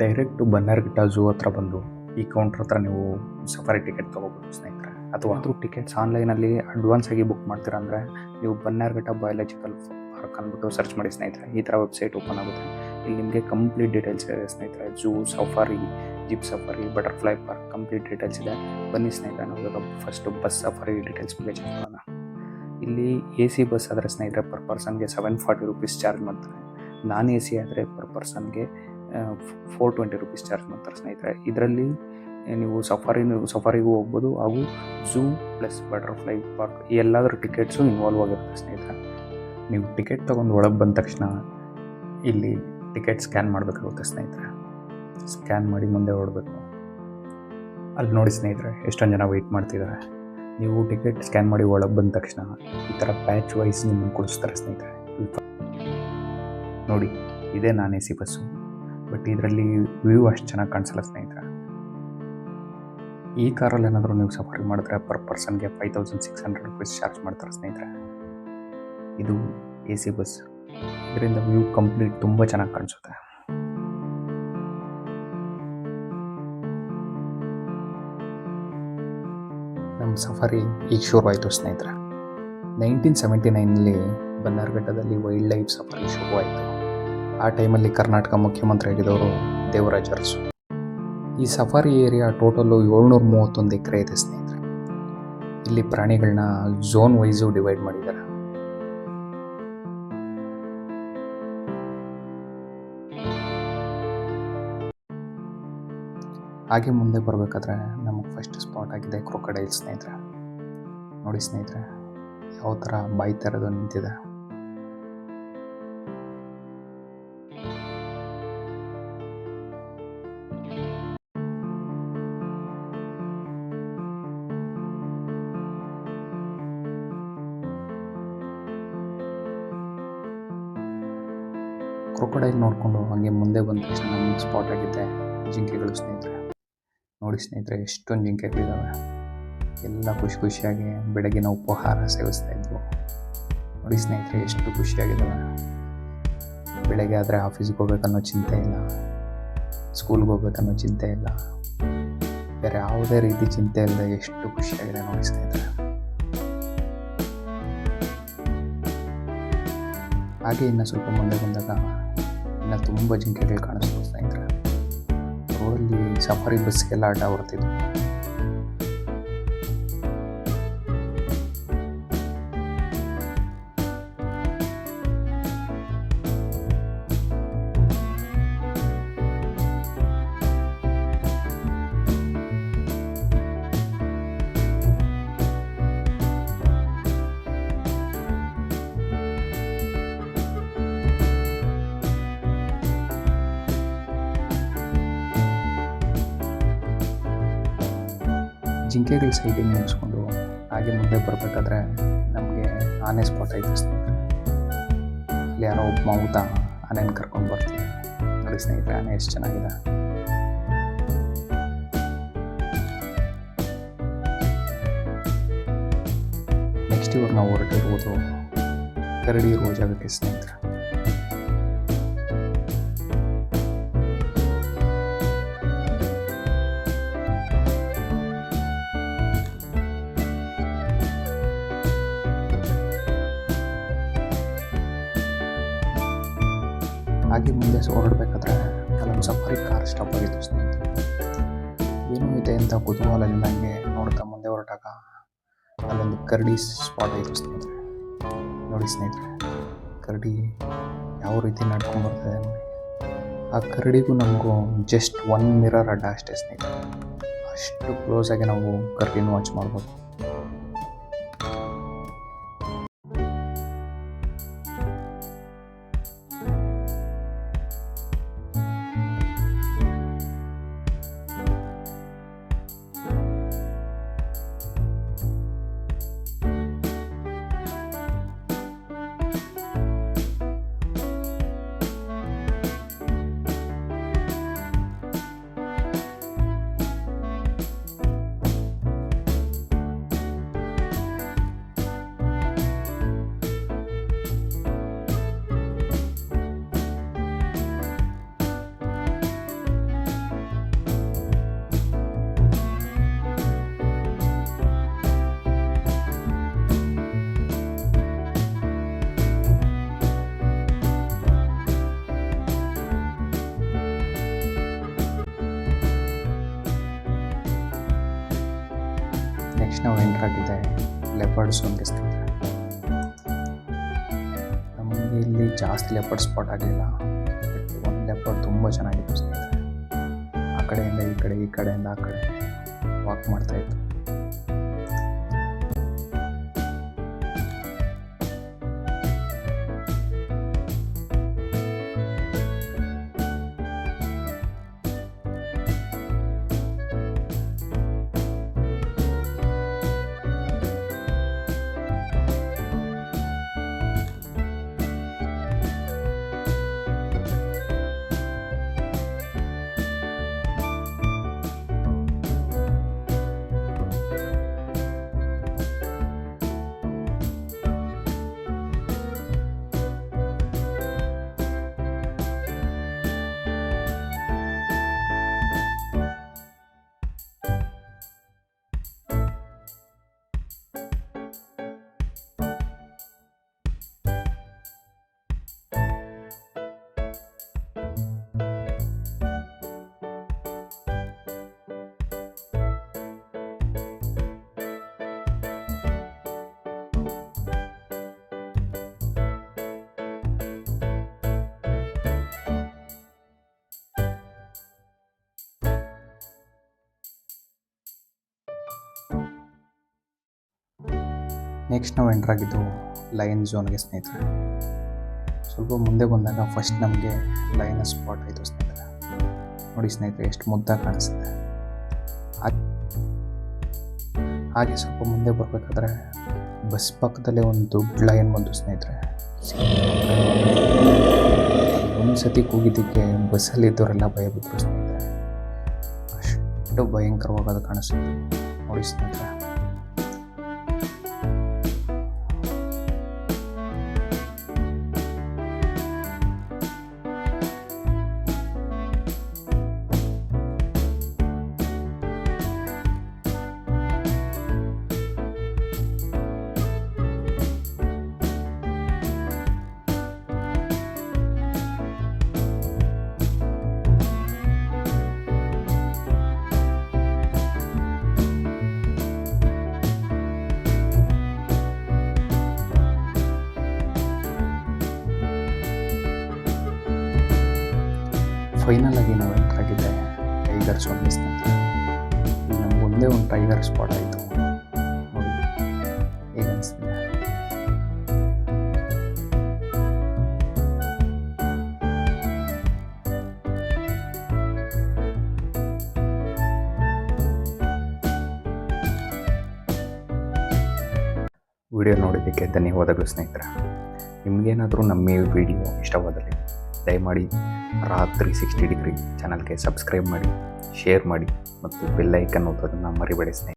Direct Bannerghatta zoo ಹತ್ರ ಬಂದು ಈ ಕೌಂಟ್ರ್ ಹತ್ರ ನೀವು ಸಫಾರಿ ಟಿಕೆಟ್ ತೊಗೋಬೋದು ಸ್ನೇಹಿತರೆ. ಅಥವಾ ಟಿಕೆಟ್ಸ್ ಆನ್ಲೈನಲ್ಲಿ ಅಡ್ವಾನ್ಸ್ ಆಗಿ ಬುಕ್ ಮಾಡ್ತೀರಾ ಅಂದರೆ ನೀವು ಬನ್ನರ್ಘಟ್ಟ ಬಯಾಲಜಿಕಲ್ ಪಾರ್ಕ್ ಅಂದ್ಬಿಟ್ಟು ಸರ್ಚ್ ಮಾಡಿ ಸ್ನೇಹಿತರೆ. ಈ ಥರ ವೆಬ್ಸೈಟ್ ಓಪನ್ ಆಗುತ್ತೆ. ಇಲ್ಲಿ ನಿಮಗೆ ಕಂಪ್ಲೀಟ್ ಡೀಟೇಲ್ಸ್ ಇದೆ ಸ್ನೇಹಿತರೆ. Zoo, safari, zip safari, butterfly park complete details ಇದೆ. ಬನ್ನಿ ಸ್ನೇಹಿತರೆ, ನಾವು ಫಸ್ಟು ಬಸ್ ಸಫಾರಿ ಡೀಟೇಲ್ಸ್ ಬಗ್ಗೆ ಚೆಕ್ ಮಾಡೋಣ. ಇಲ್ಲಿ AC ಬಸ್ ಆದರೆ ಸ್ನೇಹಿತರೆ ಪರ್ ಪರ್ಸನ್ಗೆ 740 ರೂಪೀಸ್ ಚಾರ್ಜ್ ಮಾಡ್ತಾರೆ. ನಾನ್ AC ಆದರೆ ಪರ್ ಪರ್ಸನ್ಗೆ 420 ರೂಪೀಸ್ ಚಾರ್ಜ್ ಮಾಡ್ತಾರೆ ಸ್ನೇಹಿತರೆ. ಇದರಲ್ಲಿ ನೀವು ಸಫಾರಿಗೂ ಹೋಗ್ಬೋದು, ಹಾಗೂ ಝೂ ಪ್ಲಸ್ ಬಟರ್ಫ್ಲೈ ಪಾರ್ಕ್ ಈ ಎಲ್ಲದರ ಟಿಕೆಟ್ಸು ಇನ್ವಾಲ್ವ್ ಆಗಿರುತ್ತೆ ಸ್ನೇಹಿತರೆ. ನೀವು ಟಿಕೆಟ್ ತೊಗೊಂಡು ಒಳಗೆ ಬಂದ ತಕ್ಷಣ ಇಲ್ಲಿ ಟಿಕೆಟ್ ಸ್ಕ್ಯಾನ್ ಮಾಡಬೇಕಾಗುತ್ತೆ ಸ್ನೇಹಿತರೆ. ಸ್ಕ್ಯಾನ್ ಮಾಡಿ ಮುಂದೆ ಹೊರಡಬೇಕು. ಅಲ್ಲಿ ನೋಡಿ ಸ್ನೇಹಿತರೆ, ಎಷ್ಟೊಂದು ಜನ ವೆಯ್ಟ್ ಮಾಡ್ತಿದ್ದಾರೆ. ನೀವು ಟಿಕೆಟ್ ಸ್ಕ್ಯಾನ್ ಮಾಡಿ ಒಳಗೆ ಬಂದ ತಕ್ಷಣ ಈ ಥರ ಪ್ಯಾಚ್ ವೈಸ್ ನಿಮ್ಮನ್ನು ಕೊಡಿಸ್ತಾರೆ ಸ್ನೇಹಿತರೆ. ನೋಡಿ, ಇದೇ ನಾನ್ AC ಬಸ್ಸು, ಬಟ್ ಇದರಲ್ಲಿ ವ್ಯೂ ಅಷ್ಟು ಚೆನ್ನಾಗಿ ಕಾಣಿಸಲ್ಲ ಸ್ನೇಹಿತರೆ. ಈ ಕಾರಲ್ಲಿ ಏನಾದರೂ ನೀವು ಸಫಾರಿ ಮಾಡಿದ್ರೆ ಪರ್ ಪರ್ಸನ್ಗೆ 5600 ರೂಪೀಸ್ ಚಾರ್ಜ್ ಮಾಡ್ತಾರೆ ಸ್ನೇಹಿತರೆ. ಇದು AC ಬಸ್. ಇದರಿಂದ ವ್ಯೂ ಕಂಪ್ಲೀಟ್ ತುಂಬ ಚೆನ್ನಾಗಿ ಕಾಣಿಸುತ್ತೆ. ನಮ್ಮ ಸಫಾರಿ ಈಗ ಶುರುವಾಯಿತು ಸ್ನೇಹಿತರೆ. 1979ನಲ್ಲಿ ಬನ್ನರ್ಘಟ್ಟದಲ್ಲಿ ವೈಲ್ಡ್ ಲೈಫ್ ಸಫಾರಿ ಶುರುವಾಯಿತು. ಆ ಟೈಮಲ್ಲಿ ಕರ್ನಾಟಕ ಮುಖ್ಯಮಂತ್ರಿ ಆಗಿದ್ದವರು ದೇವರಾಜ ಅರಸು. ಈ ಸಫಾರಿ ಏರಿಯಾ ಟೋಟಲ್ಲು 731 ಎಕರೆ ಇದೆ ಸ್ನೇಹಿತರೆ. ಇಲ್ಲಿ ಪ್ರಾಣಿಗಳನ್ನ ಝೋನ್ ವೈಸು ಡಿವೈಡ್ ಮಾಡಿದ್ದಾರೆ. ಹಾಗೆ ಮುಂದೆ ಬರಬೇಕಾದ್ರೆ ನಮಗೆ ಫಸ್ಟ್ ಸ್ಪಾಟ್ ಆಗಿದೆ ಕ್ರೊಕೊಡೈಲ್ ಸ್ನೇಹಿತರೆ. ನೋಡಿ ಸ್ನೇಹಿತರೆ, ಯಾವ ಥರ ಬಾಯಿ ಥರದ್ದು ನಿಂತಿದೆ. ಕ್ರೊಕೊಡೈಲ್ ನೋಡಿಕೊಂಡು ಹಾಗೆ ಮುಂದೆ ಬಂದ ತಕ್ಷಣ ನಮಗೆ ಸ್ಪಾಟ್ ಆಗಿದೆ ಜಿಂಕೆಗಳು ಸ್ನೇಹಿತರೆ. ನೋಡಿ ಸ್ನೇಹಿತರೆ, ಎಷ್ಟೊಂದು ಜಿಂಕೆಗಳಿದ್ದಾವೆ. ಎಲ್ಲ ಖುಷಿಯಾಗಿ ಬೆಳಗಿನ ಉಪಹಾರ ಸೇವಿಸ್ತಾ ಇದ್ವು. ನೋಡಿ ಸ್ನೇಹಿತರೆ, ಎಷ್ಟು ಖುಷಿಯಾಗಿದ್ದಾವೆ. ಬೆಳಗ್ಗೆ ಆದರೆ ಆಫೀಸ್ಗೆ ಹೋಗ್ಬೇಕನ್ನೋ ಚಿಂತೆ ಇಲ್ಲ, ಸ್ಕೂಲ್ಗೆ ಹೋಗ್ಬೇಕನ್ನೋ ಚಿಂತೆ ಇಲ್ಲ, ಬೇರೆ ಯಾವುದೇ ರೀತಿ ಚಿಂತೆ ಇಲ್ಲದೆ ಎಷ್ಟು ಖುಷಿಯಾಗಿದೆ ನೋಡಿ ಸ್ನೇಹಿತರೆ. ಹಾಗೆ ಇನ್ನು ಸ್ವಲ್ಪ ಮುಂದೆ ಬಂದಾಗ ಇನ್ನು ತುಂಬ ಜಿಂಕೆಗಳು ಕಾಣಿಸ್ಬೋದು ಸ್ನೇಹಿತರೆ. ರೋಡಲ್ಲಿ ಸಫಾರಿ ಬಸ್ಗೆಲ್ಲ ಅಡ್ಡ ಬರ್ತಿದ್ವು. ಜಿಂಕೆಗಳ ಸೈಟಿಂಗ್ ಮುಗಿಸ್ಕೊಂಡು ಹಾಗೆ ಮುಂದೆ ಬರಬೇಕಾದ್ರೆ ನಮಗೆ ಆನೆ ಸ್ಪಾಟ್ ಆಯಿತು ಸ್ನೇಹಿತರೆ. ಅಲ್ಲಿ ಯಾರೋ ಒಬ್ಬ ಮಾವುತ ಆನೆನ ಕರ್ಕೊಂಡು ಬರ್ತೀವಿ. ನೋಡಿ ಸ್ನೇಹಿತರೆ, ಆನೆ ಎಷ್ಟು ಚೆನ್ನಾಗಿದೆ. ನೆಕ್ಸ್ಟ್ ಇವಾಗ ನಾವು ಹೊರಟಿರುವುದು ಕರಡಿ ಇರುವ ಜಾಗಕ್ಕೆ ಸ್ನೇಹಿತರೆ. ಹಾಗೆ ಮುಂದೆ ಹೊರಡಬೇಕಾದ್ರೆ ಅಲ್ಲೊಂದು ಸಫಾರಿ ಕಾರ್ ಸ್ಟಾಪ್ ಆಗಿತ್ತು ಸ್ನೇಹಿತರೆ. ಏನೂ ಇದೆ ಅಂತ ಕುತೂಹಲದಿಂದ ನನಗೆ ನೋಡ್ತಾ ಮುಂದೆ ಹೊರಟಾಗ ಅಲ್ಲೊಂದು ಕರಡಿ ಸ್ಪಾಟ್ ಆಯಿತು ಸ್ನೇಹಿತರೆ. ನೋಡಿ ಸ್ನೇಹಿತರೆ, ಕರಡಿ ಯಾವ ರೀತಿ ನಡ್ಕೊಂಡು ಬರ್ತದೆ ನೋಡಿ. ಆ ಕರಡಿಗೂ ನಮಗೂ ಜಸ್ಟ್ 1 ಮಿರರ್ ಅಡ್ಡ ಅಷ್ಟೇ ಸ್ನೇಹಿತರೆ. ಅಷ್ಟು ಕ್ಲೋಸಾಗಿ ನಾವು ಕರಡಿನ ವಾಚ್ ಮಾಡ್ಬೋದು. ನೆಕ್ಸ್ಟ್ ನಾವು ಎಂಟರ್ ಆಗಿದೆ ಲೆಪರ್ಡ್ ಝೋನ್ಗೆ ಸ್ನೇಹಿತರೆ. ನಮಗೆ ಇಲ್ಲಿ ಜಾಸ್ತಿ ಲೆಪರ್ಡ್ ಸ್ಪಾಟ್ ಆಗಲಿಲ್ಲ, ಬಟ್ ಒಂದು ಲೆಪರ್ಡ್ ತುಂಬ ಚೆನ್ನಾಗಿತ್ತು ಸ್ನೇಹಿತರೆ. ಆ ಕಡೆಯಿಂದ ಈ ಕಡೆ, ಈ ಕಡೆಯಿಂದ ಆ ಕಡೆ ವಾಕ್ ಮಾಡ್ತಾಯಿತ್ತು. ನೆಕ್ಸ್ಟ್ ನಾವು ಎಂಟರ್ ಆಗಿದ್ದು ಲಯನ್ ಝೋನ್ಗೆ ಸ್ನೇಹಿತರೆ. ಸ್ವಲ್ಪ ಮುಂದೆ ಬಂದಾಗ ಫಸ್ಟ್ ನಮಗೆ ಲಯನ್ ಸ್ಪಾಟ್ ಆಯಿತು ಸ್ನೇಹಿತರೆ. ನೋಡಿ ಸ್ನೇಹಿತರೆ, ಎಷ್ಟು ಮುದ್ದಾಗಿ ಕಾಣಿಸುತ್ತೆ. ಹಾಗೆ ಸ್ವಲ್ಪ ಮುಂದೆ ಬರಬೇಕಾದ್ರೆ ಬಸ್ ಪಕ್ಕದಲ್ಲೇ ಒಂದು ದೊಡ್ಡ ಲಯನ್ ಬಂತು ಸ್ನೇಹಿತರೆ. ಒಂದು ಸತಿ ಕೂಗಿದ್ದಕ್ಕೆ ಬಸ್ಸಲ್ಲಿದ್ದವರೆಲ್ಲ ಭಯಬಿಟ್ಟರು ಸ್ನೇಹಿತರೆ. ಅಷ್ಟು ಭಯಂಕರವಾಗಿ ಅದು ಕಾಣಿಸುತ್ತೆ. ನೋಡಿ ಸ್ನೇಹಿತರೆ, ಫೈನಲ್ ಆಗಿ ನಾವು ಎಂಟರ್ ಆಗಿದ್ದೆ ಟೈಗರ್ ಝೋನ್ಗೆ ಸ್ನೇಹಿತರೆ. ನಮ್ಗೆ ಒಂದೇ ಒಂದು ಟೈಗರ್ ಸ್ಪಾಟ್ ಆಯಿತು. ನೋಡಿ ಹೇಗೆ ಅನಿಸ್ತಿದೆ. ವಿಡಿಯೋ ನೋಡಿದ್ದಕ್ಕೆ ಧನ್ಯವಾದಗಳು ಸ್ನೇಹಿತರೆ. ನಿಮಗೇನಾದರೂ ನಮ್ಮ ಈ ವಿಡಿಯೋ ಇಷ್ಟವಾದಲ್ಲಿ ದಯಮಾಡಿ ರಾತ್ರಿ 60 ಡಿಗ್ರಿ ಚಾನಲ್ಗೆ ಸಬ್ಸ್ಕ್ರೈಬ್ ಮಾಡಿ, ಶೇರ್ ಮಾಡಿ ಮತ್ತು ಬೆಲ್ ಐಕನ್ ಒತ್ತೋದನ್ನು ಮರಿಬೇಡಿ ಸ್ನೇಹಿತರೆ.